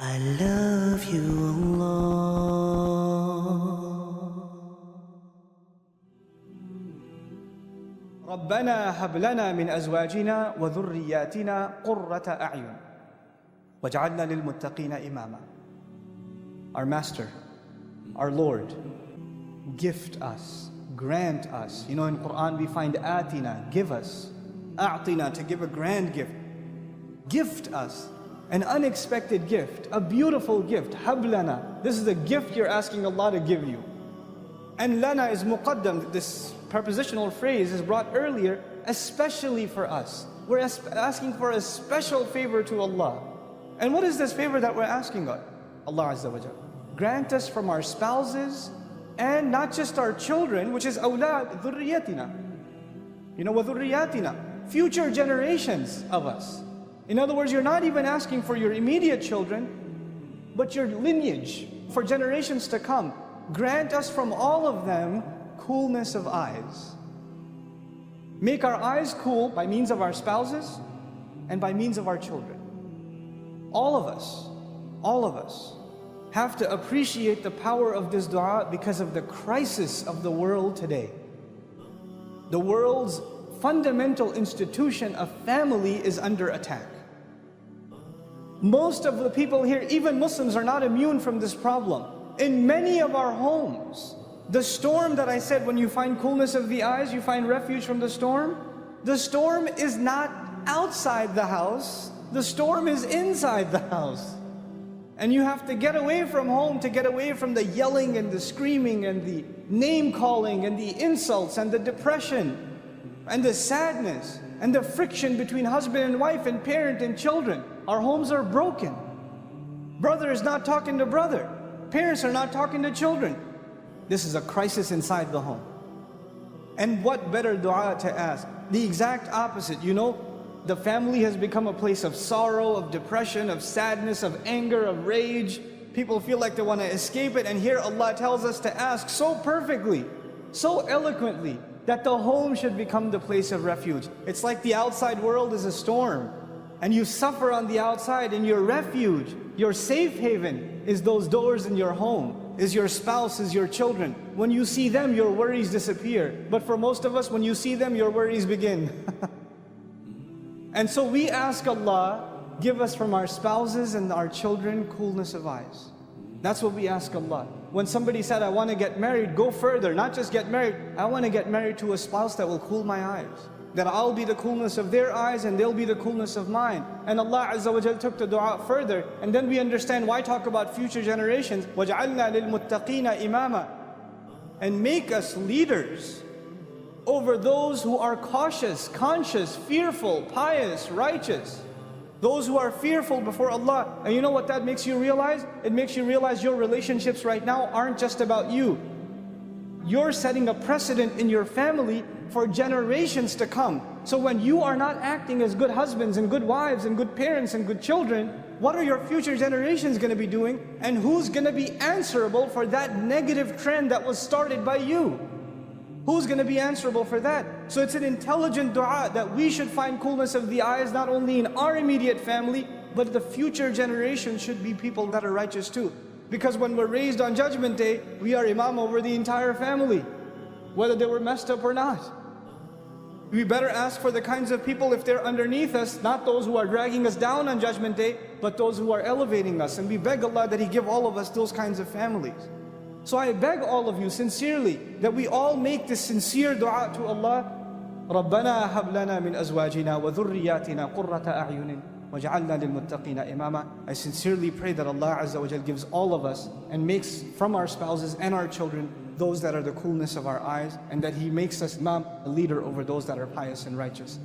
I love you, Allah. ربنا هب لنا من أزواجنا وذرياتنا قرة أعين واجعلنا للمتقين إماما. Our Master, our Lord, gift us, grant us. You know, in Quran we find atina, give us, a'tina, to give a grand gift. Gift us an unexpected gift, a beautiful gift. Hab lana, this is a gift you're asking Allah to give you. And lana is muqaddam, this prepositional phrase is brought earlier, especially for us. We're asking for a special favor to Allah. And what is this favor that we're asking God? Allah Azza wa Jal. Grant us from our spouses, and not just our children, which is awlad, dhurriyatina. You know, wa dhurriyatina, future generations of us. In other words, you're not even asking for your immediate children, but your lineage, for generations to come. Grant us from all of them coolness of eyes. Make our eyes cool by means of our spouses and by means of our children. All of us have to appreciate the power of this dua because of the crisis of the world today. The world's fundamental institution of family is under attack. Most of the people here, even Muslims, are not immune from this problem. In many of our homes, the storm that I said, when you find coolness of the eyes, you find refuge from the storm is not outside the house, the storm is inside the house. And you have to get away from home to get away from the yelling and the screaming and the name calling and the insults and the depression and the sadness and the friction between husband and wife and parent and children. Our homes are broken. Brother is not talking to brother. Parents are not talking to children. This is a crisis inside the home. And what better dua to ask? The exact opposite. You know, the family has become a place of sorrow, of depression, of sadness, of anger, of rage. People feel like they want to escape it. And here Allah tells us to ask so perfectly, so eloquently, that the home should become the place of refuge. It's like the outside world is a storm, and you suffer on the outside, and your refuge, your safe haven, is those doors in your home, is your spouse, is your children. When you see them, your worries disappear. But for most of us, when you see them, your worries begin. And so we ask Allah, give us from our spouses and our children coolness of eyes. That's what we ask Allah. When somebody said, I want to get married, go further, not just get married. I want to get married to a spouse that will cool my eyes. That I'll be the coolness of their eyes and they'll be the coolness of mine. And Allah Azza wa Jal took the dua further. And then we understand why talk about future generations. وَجْعَلْنَا لِلْمُتَّقِينَ إِمَامًا. And make us leaders over those who are cautious, conscious, fearful, pious, righteous. Those who are fearful before Allah. And you know what that makes you realize? It makes you realize your relationships right now aren't just about you. You're setting a precedent in your family for generations to come. So when you are not acting as good husbands and good wives and good parents and good children, what are your future generations going to be doing? And who's going to be answerable for that negative trend that was started by you? Who's going to be answerable for that? So it's an intelligent dua that we should find coolness of the eyes, not only in our immediate family, but the future generation should be people that are righteous too. Because when we're raised on Judgment Day, we are imam over the entire family, whether they were messed up or not. We better ask for the kinds of people, if they're underneath us, not those who are dragging us down on Judgment Day, but those who are elevating us. And we beg Allah that He give all of us those kinds of families. So I beg all of you sincerely that we all make this sincere dua to Allah. رَبَّنَا هَبْ لَنَا مِنْ أَزْوَاجِنَا وَذُرِّيَّاتِنَا قُرَّةَ أَعْيُنٍ وَجْعَلْنَا لِلْمُتَّقِينَ إِمَامًا. I sincerely pray that Allah Azza wa Jal gives all of us and makes from our spouses and our children those that are the coolness of our eyes, and that He makes us imam, a leader over those that are pious and righteous.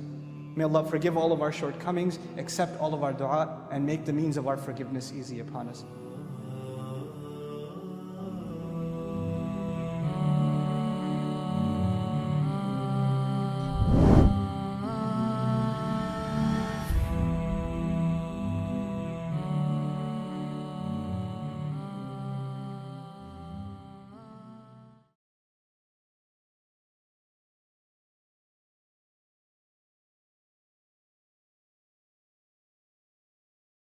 May Allah forgive all of our shortcomings, accept all of our dua, and make the means of our forgiveness easy upon us.